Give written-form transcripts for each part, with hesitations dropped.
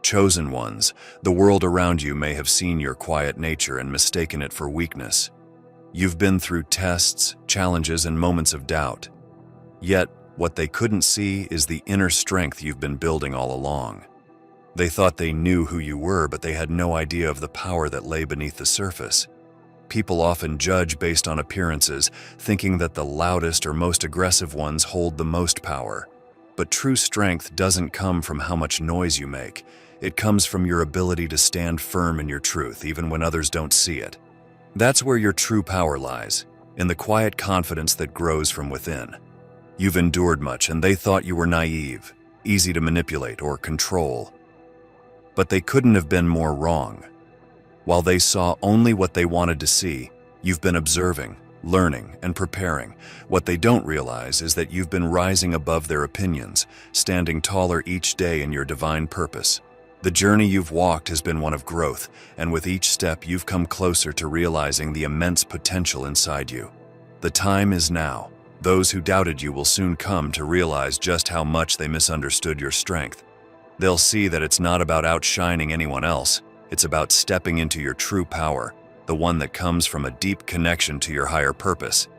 Chosen ones, the world around you may have seen your quiet nature and mistaken it for weakness. You've been through tests, challenges, and moments of doubt. Yet, what they couldn't see is the inner strength you've been building all along. They thought they knew who you were, but they had no idea of the power that lay beneath the surface. People often judge based on appearances, thinking that the loudest or most aggressive ones hold the most power. But true strength doesn't come from how much noise you make. It comes from your ability to stand firm in your truth, even when others don't see it. That's where your true power lies, in the quiet confidence that grows from within. You've endured much, and they thought you were naive, easy to manipulate or control. But they couldn't have been more wrong. While they saw only what they wanted to see, you've been observing, learning, and preparing. What they don't realize is that you've been rising above their opinions, standing taller each day in your divine purpose. The journey you've walked has been one of growth, and with each step you've come closer to realizing the immense potential inside you. The time is now. Those who doubted you will soon come to realize just how much they misunderstood your strength. They'll see that it's not about outshining anyone else. It's about stepping into your true power, the one that comes from a deep connection to your higher purpose.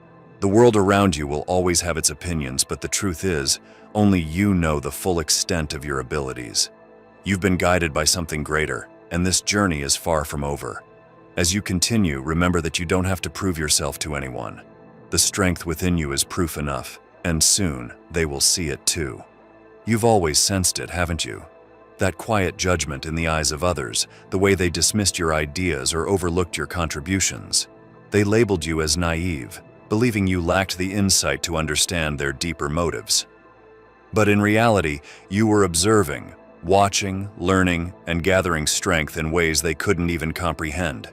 The world around you will always have its opinions, but the truth is, only you know the full extent of your abilities. You've been guided by something greater, and this journey is far from over. As you continue, remember that you don't have to prove yourself to anyone. The strength within you is proof enough, and soon they will see it too. You've always sensed it, haven't you? That quiet judgment in the eyes of others, the way they dismissed your ideas or overlooked your contributions. They labeled you as naive, believing you lacked the insight to understand their deeper motives. But in reality, you were observing, watching, learning, and gathering strength in ways they couldn't even comprehend.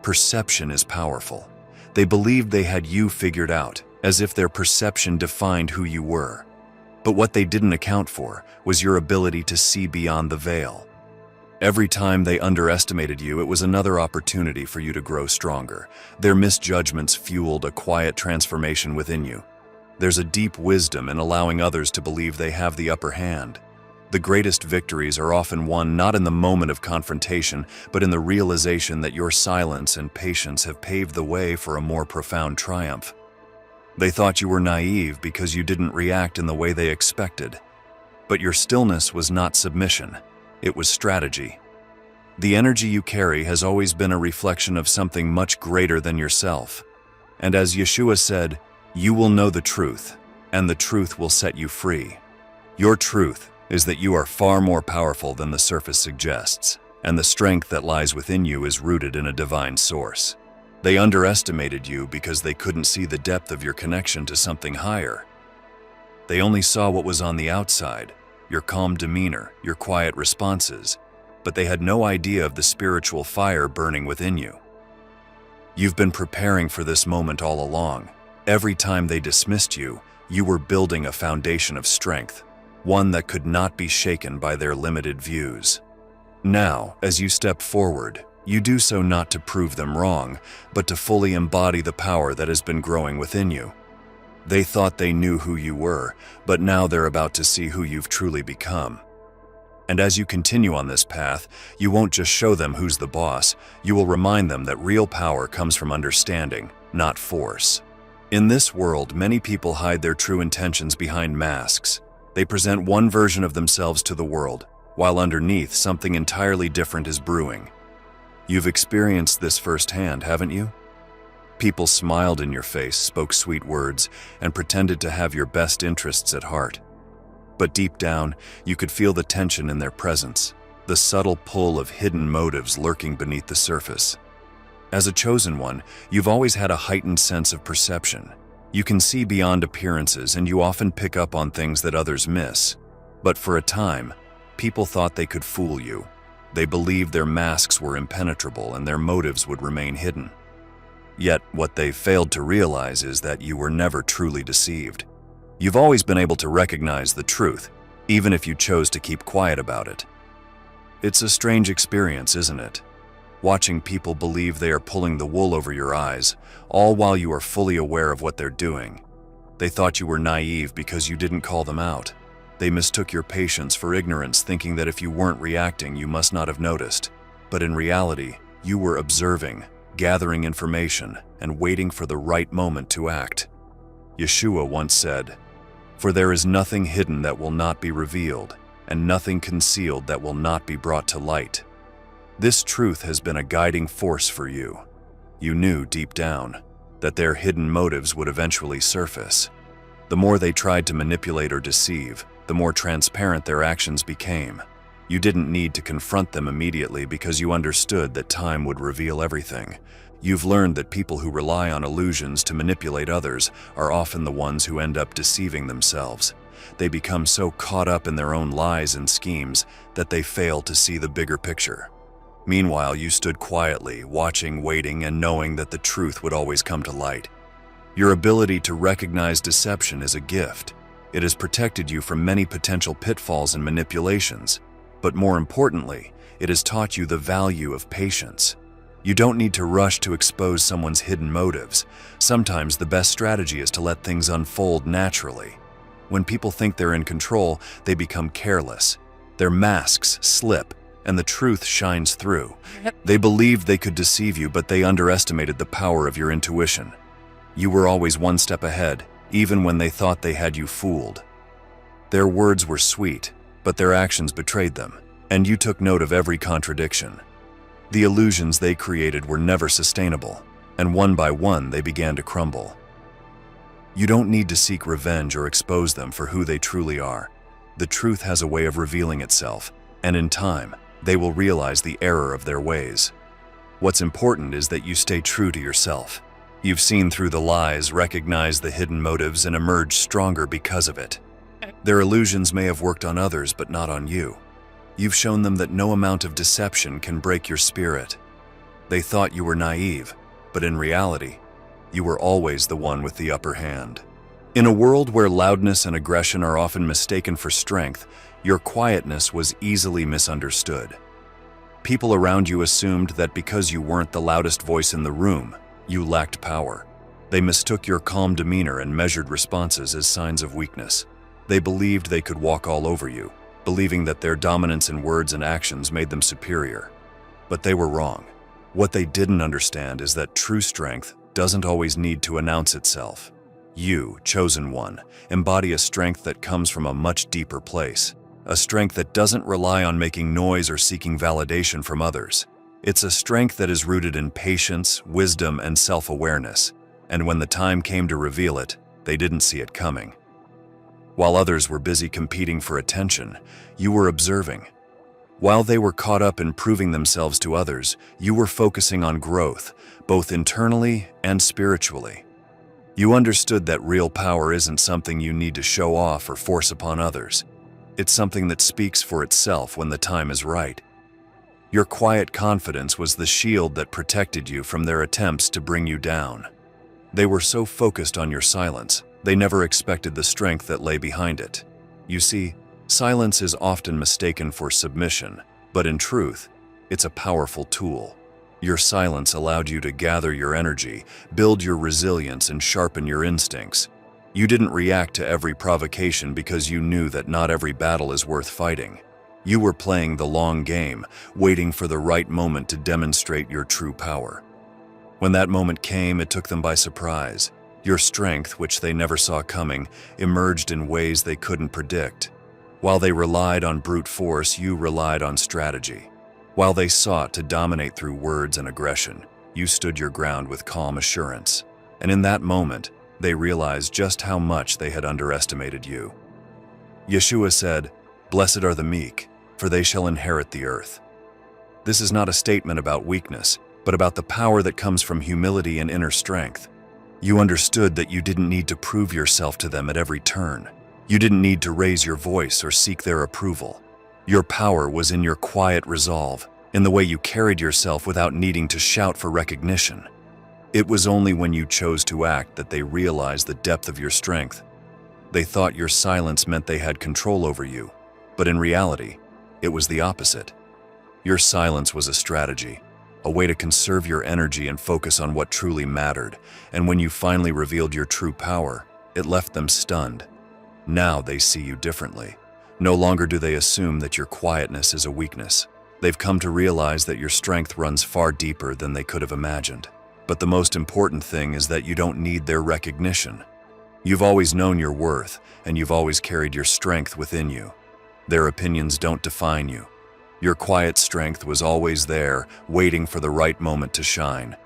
Perception is powerful. They believed they had you figured out, as if their perception defined who you were. But what they didn't account for was your ability to see beyond the veil. Every time they underestimated you, it was another opportunity for you to grow stronger. Their misjudgments fueled a quiet transformation within you. There's a deep wisdom in allowing others to believe they have the upper hand. The greatest victories are often won not in the moment of confrontation, but in the realization that your silence and patience have paved the way for a more profound triumph. They thought you were naive because you didn't react in the way they expected. But your stillness was not submission, it was strategy. The energy you carry has always been a reflection of something much greater than yourself. And as Yeshua said, you will know the truth, and the truth will set you free. Your truth is that you are far more powerful than the surface suggests, and the strength that lies within you is rooted in a divine source. They underestimated you because they couldn't see the depth of your connection to something higher. They only saw what was on the outside, your calm demeanor, your quiet responses, but they had no idea of the spiritual fire burning within you. You've been preparing for this moment all along. Every time they dismissed you, you were building a foundation of strength, one that could not be shaken by their limited views. Now, as you step forward, you do so not to prove them wrong, but to fully embody the power that has been growing within you. They thought they knew who you were, but now they're about to see who you've truly become. And as you continue on this path, you won't just show them who's the boss, you will remind them that real power comes from understanding, not force. In this world, many people hide their true intentions behind masks. They present one version of themselves to the world, while underneath something entirely different is brewing. You've experienced this firsthand, haven't you? People smiled in your face, spoke sweet words, and pretended to have your best interests at heart. But deep down, you could feel the tension in their presence, the subtle pull of hidden motives lurking beneath the surface. As a chosen one, you've always had a heightened sense of perception. You can see beyond appearances, and you often pick up on things that others miss. But for a time, people thought they could fool you. They believed their masks were impenetrable and their motives would remain hidden. Yet, what they failed to realize is that you were never truly deceived. You've always been able to recognize the truth, even if you chose to keep quiet about it. It's a strange experience, isn't it? Watching people believe they are pulling the wool over your eyes, all while you are fully aware of what they're doing. They thought you were naive because you didn't call them out. They mistook your patience for ignorance, thinking that if you weren't reacting, you must not have noticed. But in reality, you were observing, gathering information, and waiting for the right moment to act. Yeshua once said, "For there is nothing hidden that will not be revealed, and nothing concealed that will not be brought to light." This truth has been a guiding force for you. You knew deep down that their hidden motives would eventually surface. The more they tried to manipulate or deceive, the more transparent their actions became. You didn't need to confront them immediately because you understood that time would reveal everything. You've learned that people who rely on illusions to manipulate others are often the ones who end up deceiving themselves. They become so caught up in their own lies and schemes that they fail to see the bigger picture. Meanwhile, you stood quietly, watching, waiting, and knowing that the truth would always come to light. Your ability to recognize deception is a gift. It has protected you from many potential pitfalls and manipulations. But more importantly, it has taught you the value of patience. You don't need to rush to expose someone's hidden motives. Sometimes the best strategy is to let things unfold naturally. When people think they're in control, they become careless. Their masks slip, and the truth shines through. They believed they could deceive you, but they underestimated the power of your intuition. You were always one step ahead, even when they thought they had you fooled. Their words were sweet, but their actions betrayed them, and you took note of every contradiction. The illusions they created were never sustainable, and one by one they began to crumble. You don't need to seek revenge or expose them for who they truly are. The truth has a way of revealing itself, and in time, they will realize the error of their ways. What's important is that you stay true to yourself. You've seen through the lies, recognized the hidden motives, and emerged stronger because of it. Their illusions may have worked on others, but not on you. You've shown them that no amount of deception can break your spirit. They thought you were naive, but in reality, you were always the one with the upper hand. In a world where loudness and aggression are often mistaken for strength, your quietness was easily misunderstood. People around you assumed that because you weren't the loudest voice in the room, you lacked power. They mistook your calm demeanor and measured responses as signs of weakness. They believed they could walk all over you, believing that their dominance in words and actions made them superior. But they were wrong. What they didn't understand is that true strength doesn't always need to announce itself. You, chosen one, embody a strength that comes from a much deeper place. A strength that doesn't rely on making noise or seeking validation from others. It's a strength that is rooted in patience, wisdom, and self-awareness. And when the time came to reveal it, they didn't see it coming. While others were busy competing for attention, you were observing. While they were caught up in proving themselves to others, you were focusing on growth, both internally and spiritually. You understood that real power isn't something you need to show off or force upon others. It's something that speaks for itself when the time is right. Your quiet confidence was the shield that protected you from their attempts to bring you down. They were so focused on your silence, they never expected the strength that lay behind it. You see, silence is often mistaken for submission, but in truth, it's a powerful tool. Your silence allowed you to gather your energy, build your resilience, and sharpen your instincts. You didn't react to every provocation because you knew that not every battle is worth fighting. You were playing the long game, waiting for the right moment to demonstrate your true power. When that moment came, it took them by surprise. Your strength, which they never saw coming, emerged in ways they couldn't predict. While they relied on brute force, you relied on strategy. While they sought to dominate through words and aggression, you stood your ground with calm assurance. And in that moment, they realized just how much they had underestimated you. Yeshua said, "Blessed are the meek, for they shall inherit the earth." This is not a statement about weakness, but about the power that comes from humility and inner strength. You understood that you didn't need to prove yourself to them at every turn. You didn't need to raise your voice or seek their approval. Your power was in your quiet resolve, in the way you carried yourself without needing to shout for recognition. It was only when you chose to act that they realized the depth of your strength. They thought your silence meant they had control over you, but in reality, it was the opposite. Your silence was a strategy, a way to conserve your energy and focus on what truly mattered, and when you finally revealed your true power, it left them stunned. Now they see you differently. No longer do they assume that your quietness is a weakness. They've come to realize that your strength runs far deeper than they could have imagined. But the most important thing is that you don't need their recognition. You've always known your worth, and you've always carried your strength within you. Their opinions don't define you. Your quiet strength was always there, waiting for the right moment to shine.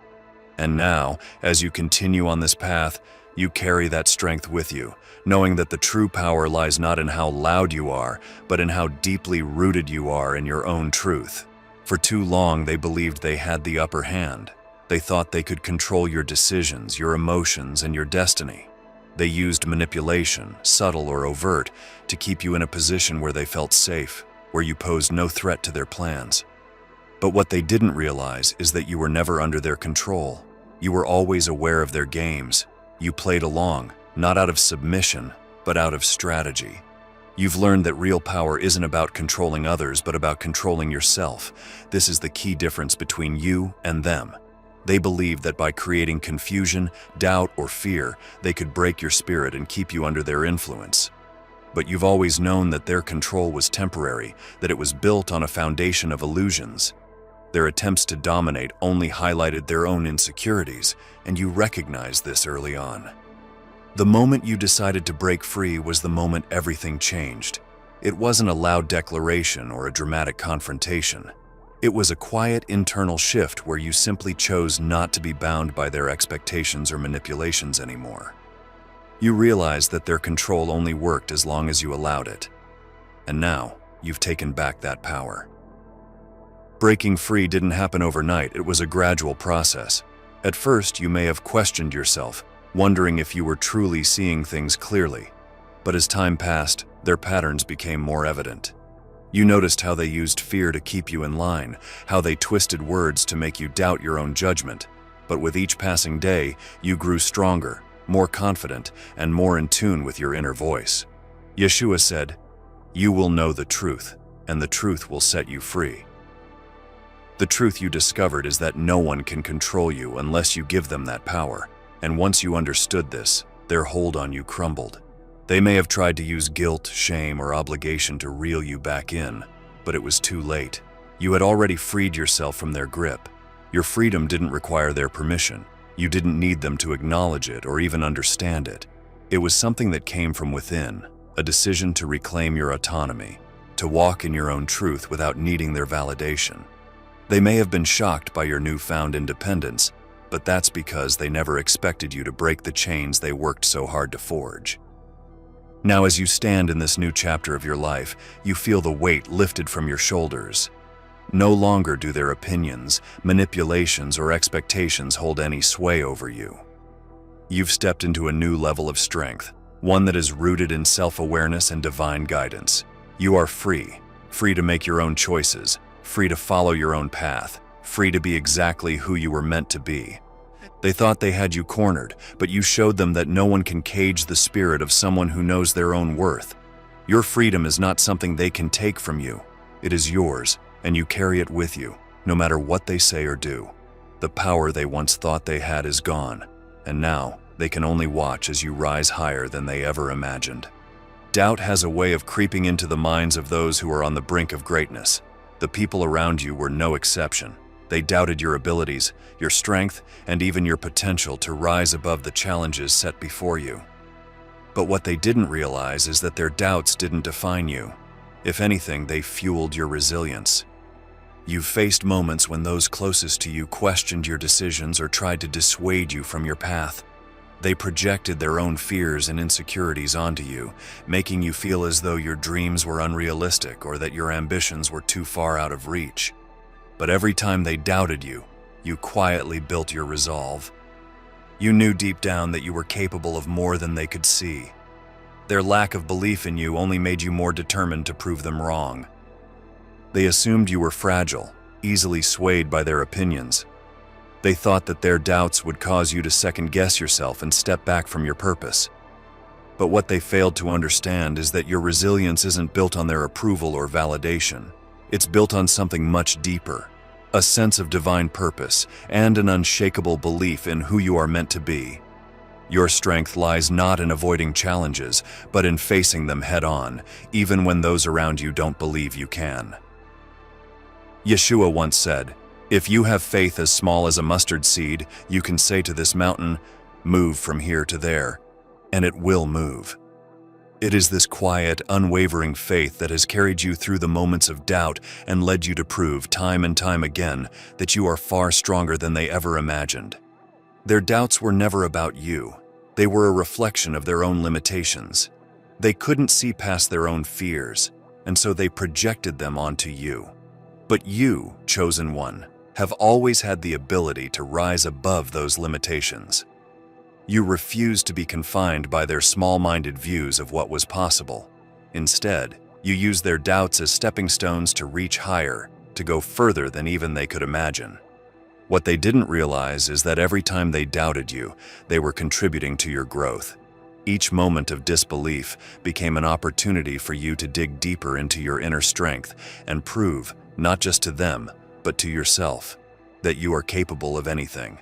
And now, as you continue on this path, you carry that strength with you, knowing that the true power lies not in how loud you are, but in how deeply rooted you are in your own truth. For too long, they believed they had the upper hand. They thought they could control your decisions, your emotions, and your destiny. They used manipulation, subtle or overt, to keep you in a position where they felt safe, where you posed no threat to their plans. But what they didn't realize is that you were never under their control. You were always aware of their games. You played along, not out of submission, but out of strategy. You've learned that real power isn't about controlling others, but about controlling yourself. This is the key difference between you and them. They believed that by creating confusion, doubt, or fear, they could break your spirit and keep you under their influence. But you've always known that their control was temporary, that it was built on a foundation of illusions. Their attempts to dominate only highlighted their own insecurities, and you recognized this early on. The moment you decided to break free was the moment everything changed. It wasn't a loud declaration or a dramatic confrontation. It was a quiet internal shift where you simply chose not to be bound by their expectations or manipulations anymore. You realized that their control only worked as long as you allowed it. And now, you've taken back that power. Breaking free didn't happen overnight, it was a gradual process. At first, you may have questioned yourself, wondering if you were truly seeing things clearly. But as time passed, their patterns became more evident. You noticed how they used fear to keep you in line, how they twisted words to make you doubt your own judgment. But with each passing day, you grew stronger, more confident, and more in tune with your inner voice. Yeshua said, "You will know the truth, and the truth will set you free." The truth you discovered is that no one can control you unless you give them that power. And once you understood this, their hold on you crumbled. They may have tried to use guilt, shame, or obligation to reel you back in, but it was too late. You had already freed yourself from their grip. Your freedom didn't require their permission. You didn't need them to acknowledge it or even understand it. It was something that came from within, a decision to reclaim your autonomy, to walk in your own truth without needing their validation. They may have been shocked by your newfound independence, but that's because they never expected you to break the chains they worked so hard to forge. Now, as you stand in this new chapter of your life, you feel the weight lifted from your shoulders. No longer do their opinions, manipulations, or expectations hold any sway over you. You've stepped into a new level of strength, one that is rooted in self-awareness and divine guidance. You are free, free to make your own choices, free to follow your own path, free to be exactly who you were meant to be. They thought they had you cornered, but you showed them that no one can cage the spirit of someone who knows their own worth. Your freedom is not something they can take from you. It is yours, and you carry it with you, no matter what they say or do. The power they once thought they had is gone, and now they can only watch as you rise higher than they ever imagined. Doubt has a way of creeping into the minds of those who are on the brink of greatness. The people around you were no exception. They doubted your abilities, your strength, and even your potential to rise above the challenges set before you. But what they didn't realize is that their doubts didn't define you. If anything, they fueled your resilience. You've faced moments when those closest to you questioned your decisions or tried to dissuade you from your path. They projected their own fears and insecurities onto you, making you feel as though your dreams were unrealistic or that your ambitions were too far out of reach. But every time they doubted you, you quietly built your resolve. You knew deep down that you were capable of more than they could see. Their lack of belief in you only made you more determined to prove them wrong. They assumed you were fragile, easily swayed by their opinions. They thought that their doubts would cause you to second-guess yourself and step back from your purpose. But what they failed to understand is that your resilience isn't built on their approval or validation. It's built on something much deeper, a sense of divine purpose and an unshakable belief in who you are meant to be. Your strength lies not in avoiding challenges, but in facing them head-on, even when those around you don't believe you can. Yeshua once said, "If you have faith as small as a mustard seed, you can say to this mountain, 'Move from here to there,' and it will move." It is this quiet, unwavering faith that has carried you through the moments of doubt and led you to prove time and time again that you are far stronger than they ever imagined. Their doubts were never about you. They were a reflection of their own limitations. They couldn't see past their own fears, and so they projected them onto you. But you, chosen one, have always had the ability to rise above those limitations. You refused to be confined by their small-minded views of what was possible. Instead, you used their doubts as stepping stones to reach higher, to go further than even they could imagine. What they didn't realize is that every time they doubted you, they were contributing to your growth. Each moment of disbelief became an opportunity for you to dig deeper into your inner strength and prove, not just to them, but to yourself, that you are capable of anything.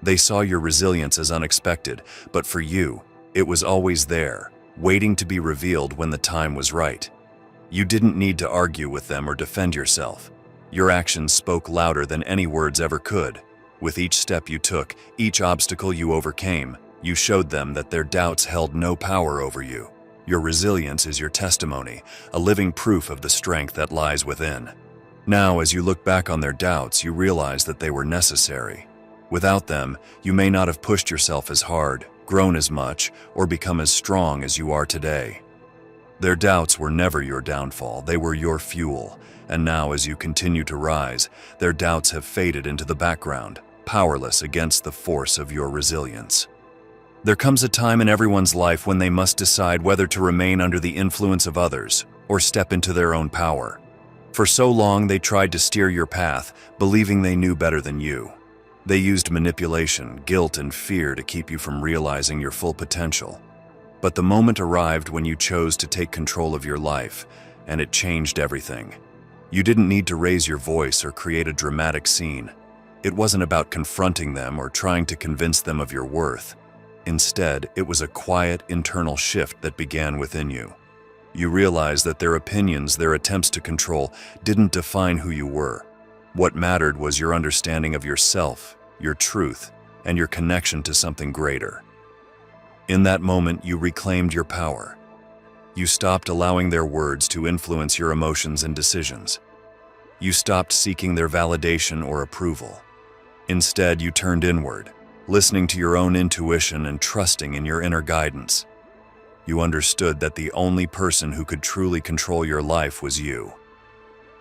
They saw your resilience as unexpected, but for you, it was always there, waiting to be revealed when the time was right. You didn't need to argue with them or defend yourself. Your actions spoke louder than any words ever could. With each step you took, each obstacle you overcame, you showed them that their doubts held no power over you. Your resilience is your testimony, a living proof of the strength that lies within. Now, as you look back on their doubts, you realize that they were necessary. Without them, you may not have pushed yourself as hard, grown as much, or become as strong as you are today. Their doubts were never your downfall, they were your fuel, and now as you continue to rise, their doubts have faded into the background, powerless against the force of your resilience. There comes a time in everyone's life when they must decide whether to remain under the influence of others or step into their own power. For so long they tried to steer your path, believing they knew better than you. They used manipulation, guilt, and fear to keep you from realizing your full potential. But the moment arrived when you chose to take control of your life, and it changed everything. You didn't need to raise your voice or create a dramatic scene. It wasn't about confronting them or trying to convince them of your worth. Instead, it was a quiet, internal shift that began within you. You realized that their opinions, their attempts to control, didn't define who you were. What mattered was your understanding of yourself, your truth, and your connection to something greater. In that moment, you reclaimed your power. You stopped allowing their words to influence your emotions and decisions. You stopped seeking their validation or approval. Instead, you turned inward, listening to your own intuition and trusting in your inner guidance. You understood that the only person who could truly control your life was you.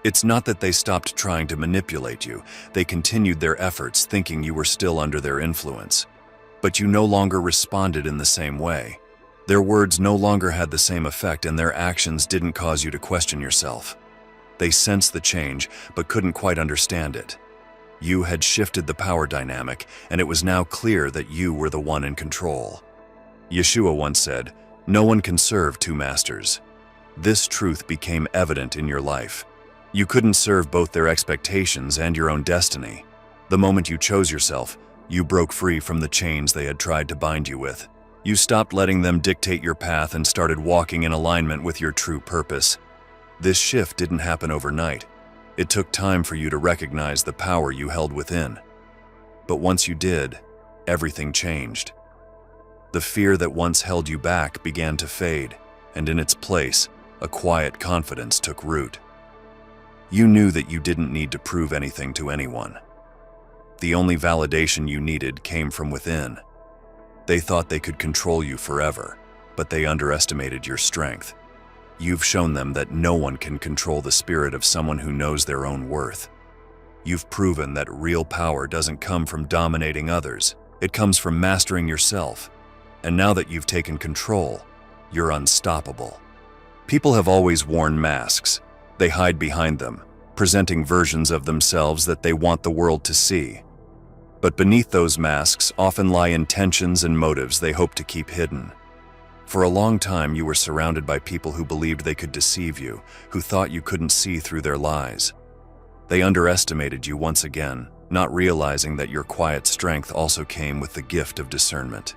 It's not that they stopped trying to manipulate you. They continued their efforts, thinking you were still under their influence. But you no longer responded in the same way. Their words no longer had the same effect, and their actions didn't cause you to question yourself. They sensed the change, but couldn't quite understand it. You had shifted the power dynamic, and it was now clear that you were the one in control. Yeshua once said, "No one can serve two masters." This truth became evident in your life. You couldn't serve both their expectations and your own destiny. The moment you chose yourself, you broke free from the chains they had tried to bind you with. You stopped letting them dictate your path and started walking in alignment with your true purpose. This shift didn't happen overnight. It took time for you to recognize the power you held within. But once you did, everything changed. The fear that once held you back began to fade, and in its place, a quiet confidence took root. You knew that you didn't need to prove anything to anyone. The only validation you needed came from within. They thought they could control you forever, but they underestimated your strength. You've shown them that no one can control the spirit of someone who knows their own worth. You've proven that real power doesn't come from dominating others. It comes from mastering yourself. And now that you've taken control, you're unstoppable. People have always worn masks. They hide behind them, presenting versions of themselves that they want the world to see. But beneath those masks often lie intentions and motives they hope to keep hidden. For a long time, you were surrounded by people who believed they could deceive you, who thought you couldn't see through their lies. They underestimated you once again, not realizing that your quiet strength also came with the gift of discernment.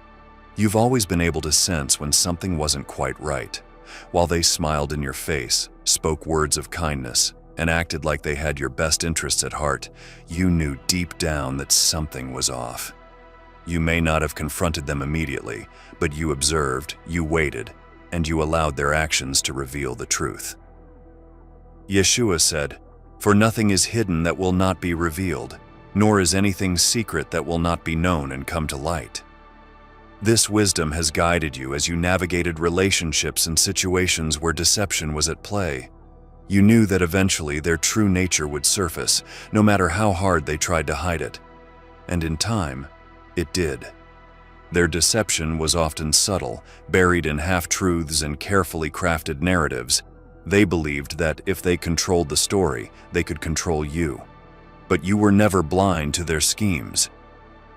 You've always been able to sense when something wasn't quite right. While they smiled in your face, spoke words of kindness, and acted like they had your best interests at heart, you knew deep down that something was off. You may not have confronted them immediately, but you observed, you waited, and you allowed their actions to reveal the truth. Yeshua said, "For nothing is hidden that will not be revealed, nor is anything secret that will not be known and come to light." This wisdom has guided you as you navigated relationships and situations where deception was at play. You knew that eventually their true nature would surface, no matter how hard they tried to hide it. And in time, it did. Their deception was often subtle, buried in half-truths and carefully crafted narratives. They believed that if they controlled the story, they could control you. But you were never blind to their schemes.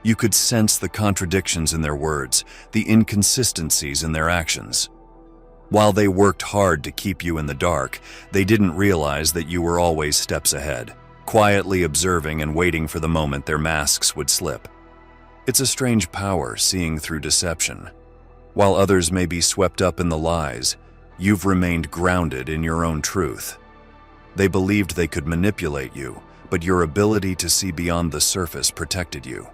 You could sense the contradictions in their words, the inconsistencies in their actions. While they worked hard to keep you in the dark, they didn't realize that you were always steps ahead, quietly observing and waiting for the moment their masks would slip. It's a strange power, seeing through deception. While others may be swept up in the lies, you've remained grounded in your own truth. They believed they could manipulate you, but your ability to see beyond the surface protected you.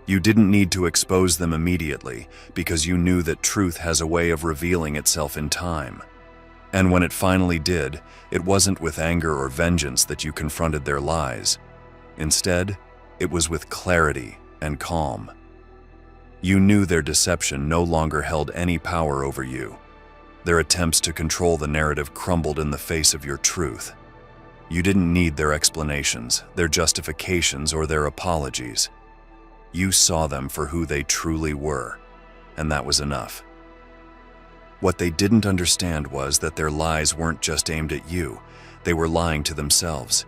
You didn't need to expose them immediately because you knew that truth has a way of revealing itself in time. And when it finally did, it wasn't with anger or vengeance that you confronted their lies. Instead, it was with clarity and calm. You knew their deception no longer held any power over you. Their attempts to control the narrative crumbled in the face of your truth. You didn't need their explanations, their justifications, or their apologies. You saw them for who they truly were, and that was enough. What they didn't understand was that their lies weren't just aimed at you, they were lying to themselves.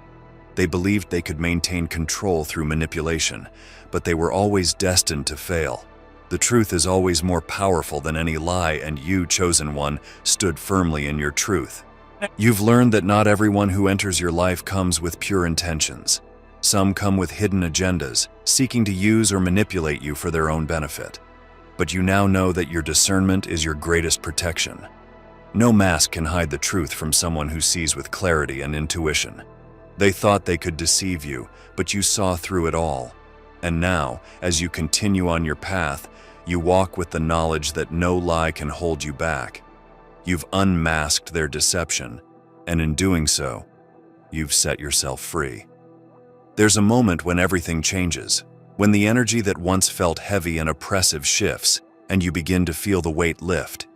They believed they could maintain control through manipulation, but they were always destined to fail. The truth is always more powerful than any lie, and you, chosen one, stood firmly in your truth. You've learned that not everyone who enters your life comes with pure intentions. Some come with hidden agendas, seeking to use or manipulate you for their own benefit. But you now know that your discernment is your greatest protection. No mask can hide the truth from someone who sees with clarity and intuition. They thought they could deceive you, but you saw through it all. And now, as you continue on your path, you walk with the knowledge that no lie can hold you back. You've unmasked their deception, and in doing so, you've set yourself free. There's a moment when everything changes, when the energy that once felt heavy and oppressive shifts, and you begin to feel the weight lift.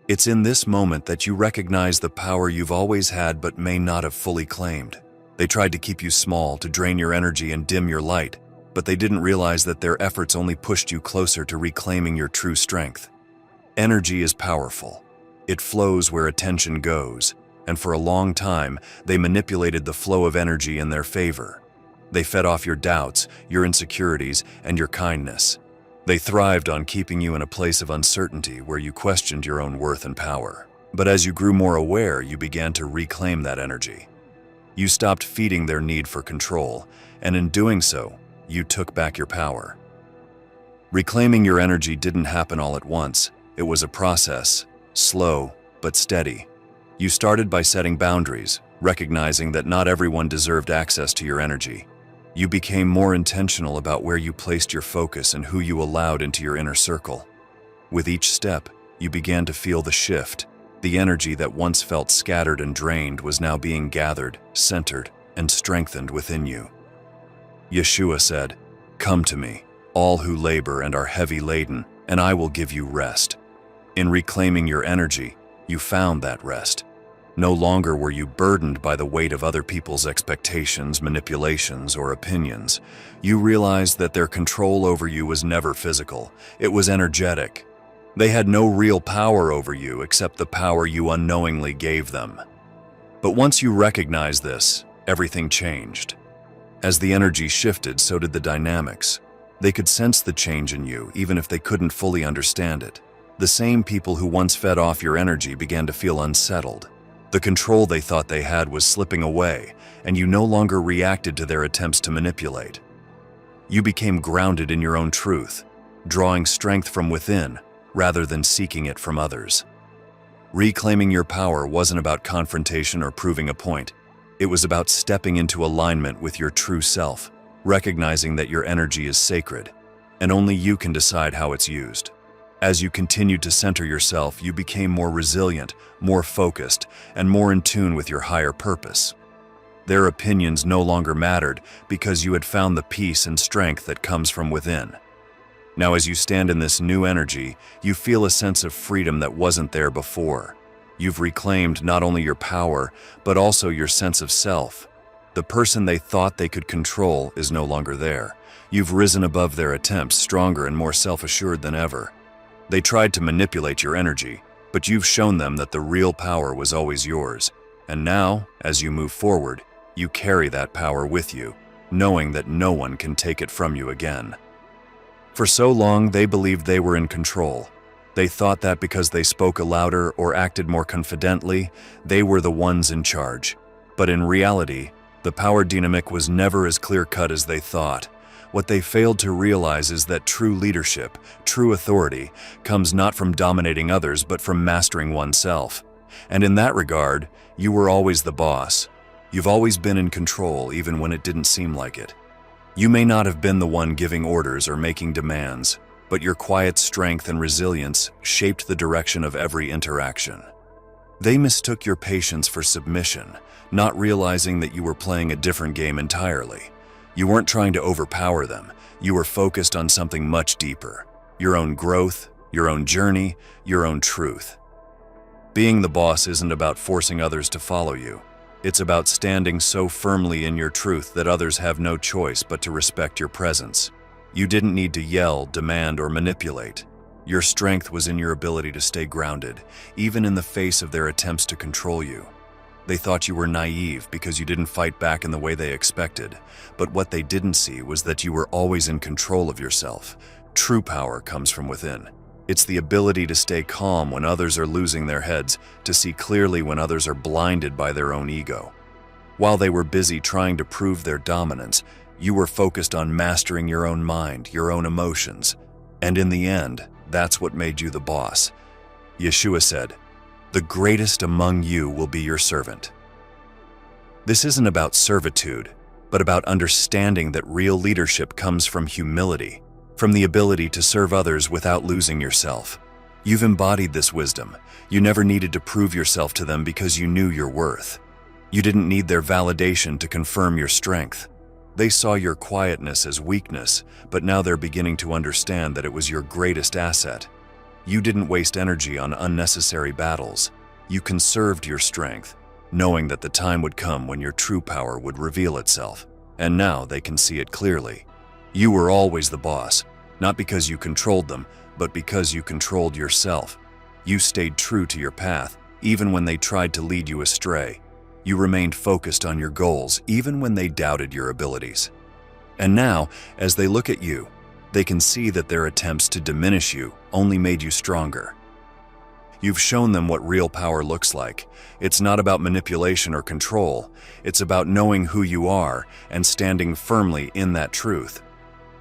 It's in this moment that you recognize the power you've always had but may not have fully claimed. They tried to keep you small, to drain your energy and dim your light, but they didn't realize that their efforts only pushed you closer to reclaiming your true strength. Energy is powerful. It flows where attention goes, and for a long time, they manipulated the flow of energy in their favor. They fed off your doubts, your insecurities, and your kindness. They thrived on keeping you in a place of uncertainty where you questioned your own worth and power. But as you grew more aware, you began to reclaim that energy. You stopped feeding their need for control, and in doing so, you took back your power. Reclaiming your energy didn't happen all at once. It was a process, slow but steady. You started by setting boundaries, recognizing that not everyone deserved access to your energy. You became more intentional about where you placed your focus and who you allowed into your inner circle. With each step, you began to feel the shift. The energy that once felt scattered and drained was now being gathered, centered, and strengthened within you. Yeshua said, "Come to me, all who labor and are heavy laden, and I will give you rest." In reclaiming your energy, you found that rest. No longer were you burdened by the weight of other people's expectations, manipulations, or opinions. You realized that their control over you was never physical. It was energetic. They had no real power over you except the power you unknowingly gave them. But once you recognized this, everything changed. As the energy shifted, so did the dynamics. They could sense the change in you, even if they couldn't fully understand it. The same people who once fed off your energy began to feel unsettled. The control they thought they had was slipping away, and you no longer reacted to their attempts to manipulate. You became grounded in your own truth, drawing strength from within, rather than seeking it from others. Reclaiming your power wasn't about confrontation or proving a point. It was about stepping into alignment with your true self, recognizing that your energy is sacred, and only you can decide how it's used. As you continued to center yourself, you became more resilient, more focused, and more in tune with your higher purpose. Their opinions no longer mattered because you had found the peace and strength that comes from within. Now, as you stand in this new energy, you feel a sense of freedom that wasn't there before. You've reclaimed not only your power, but also your sense of self. The person they thought they could control is no longer there. You've risen above their attempts, stronger and more self-assured than ever. They tried to manipulate your energy, but you've shown them that the real power was always yours. And now, as you move forward, you carry that power with you, knowing that no one can take it from you again. For so long, they believed they were in control. They thought that because they spoke louder or acted more confidently, they were the ones in charge. But in reality, the power dynamic was never as clear-cut as they thought. What they failed to realize is that true leadership, true authority, comes not from dominating others but from mastering oneself. And in that regard, you were always the boss. You've always been in control even when it didn't seem like it. You may not have been the one giving orders or making demands, but your quiet strength and resilience shaped the direction of every interaction. They mistook your patience for submission, not realizing that you were playing a different game entirely. You weren't trying to overpower them. You were focused on something much deeper: your own growth, your own journey, your own truth. Being the boss isn't about forcing others to follow you. It's about standing so firmly in your truth that others have no choice but to respect your presence. You didn't need to yell, demand, or manipulate. Your strength was in your ability to stay grounded, even in the face of their attempts to control you. They thought you were naive because you didn't fight back in the way they expected, but what they didn't see was that you were always in control of yourself. True power comes from within. It's the ability to stay calm when others are losing their heads, to see clearly when others are blinded by their own ego. While they were busy trying to prove their dominance, you were focused on mastering your own mind, your own emotions. And in the end, that's what made you the boss. Yeshua said, "The greatest among you will be your servant." This isn't about servitude, but about understanding that real leadership comes from humility, from the ability to serve others without losing yourself. You've embodied this wisdom. You never needed to prove yourself to them because you knew your worth. You didn't need their validation to confirm your strength. They saw your quietness as weakness, but now they're beginning to understand that it was your greatest asset. You didn't waste energy on unnecessary battles. You conserved your strength, knowing that the time would come when your true power would reveal itself. And now they can see it clearly. You were always the boss, not because you controlled them, but because you controlled yourself. You stayed true to your path, even when they tried to lead you astray. You remained focused on your goals, even when they doubted your abilities. And now, as they look at you, they can see that their attempts to diminish you only made you stronger. You've shown them what real power looks like. It's not about manipulation or control. It's about knowing who you are and standing firmly in that truth.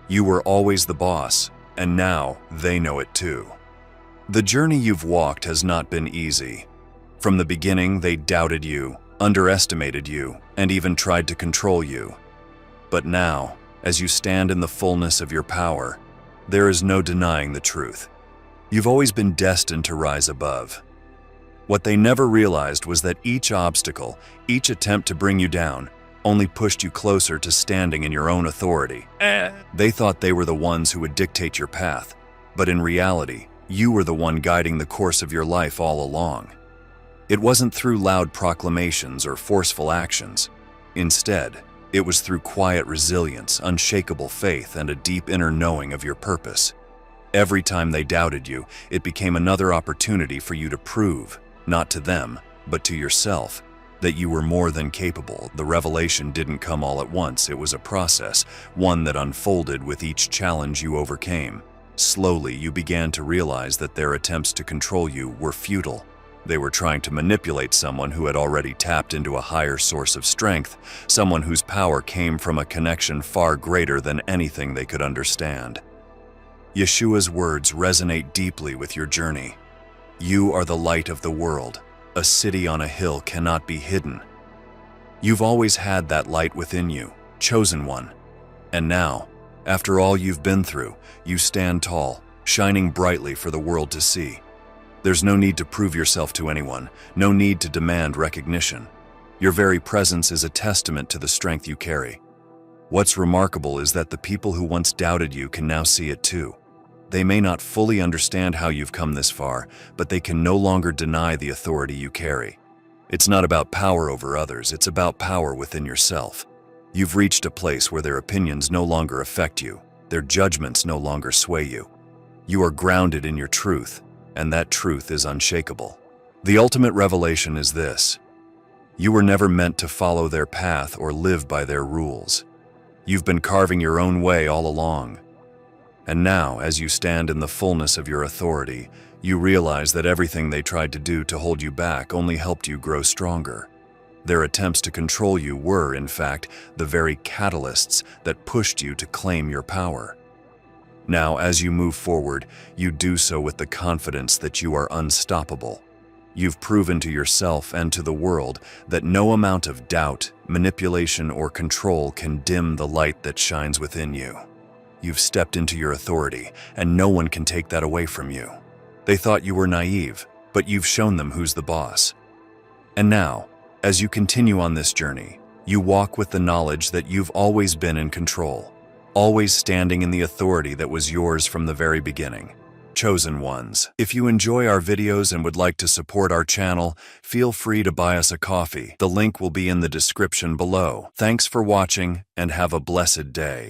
You were always the boss, and now they know it too. The journey you've walked has not been easy. From the beginning, they doubted you, underestimated you, and even tried to control you. But now, as you stand in the fullness of your power, there is no denying the truth. You've always been destined to rise above. What they never realized was that each obstacle, each attempt to bring you down, only pushed you closer to standing in your own authority. They thought they were the ones who would dictate your path, but in reality, you were the one guiding the course of your life all along. It wasn't through loud proclamations or forceful actions. Instead, it was through quiet resilience, unshakable faith, and a deep inner knowing of your purpose. Every time they doubted you, it became another opportunity for you to prove, not to them, but to yourself, that you were more than capable. The revelation didn't come all at once. It was a process, one that unfolded with each challenge you overcame. Slowly, you began to realize that their attempts to control you were futile. They were trying to manipulate someone who had already tapped into a higher source of strength, someone whose power came from a connection far greater than anything they could understand. Yeshua's words resonate deeply with your journey. You are the light of the world. A city on a hill cannot be hidden. You've always had that light within you, chosen one. And now, after all you've been through, you stand tall, shining brightly for the world to see. There's no need to prove yourself to anyone, no need to demand recognition. Your very presence is a testament to the strength you carry. What's remarkable is that the people who once doubted you can now see it too. They may not fully understand how you've come this far, but they can no longer deny the authority you carry. It's not about power over others, it's about power within yourself. You've reached a place where their opinions no longer affect you, their judgments no longer sway you. You are grounded in your truth, and that truth is unshakable. The ultimate revelation is this: you were never meant to follow their path or live by their rules. You've been carving your own way all along. And now, as you stand in the fullness of your authority, you realize that everything they tried to do to hold you back only helped you grow stronger. Their attempts to control you were, in fact, the very catalysts that pushed you to claim your power. Now, as you move forward, you do so with the confidence that you are unstoppable. You've proven to yourself and to the world that no amount of doubt, manipulation, or control can dim the light that shines within you. You've stepped into your authority, and no one can take that away from you. They thought you were naive, but you've shown them who's the boss. And now, as you continue on this journey, you walk with the knowledge that you've always been in control, always standing in the authority that was yours from the very beginning. Chosen ones. If you enjoy our videos and would like to support our channel, feel free to buy us a coffee. The link will be in the description below. Thanks for watching, and have a blessed day.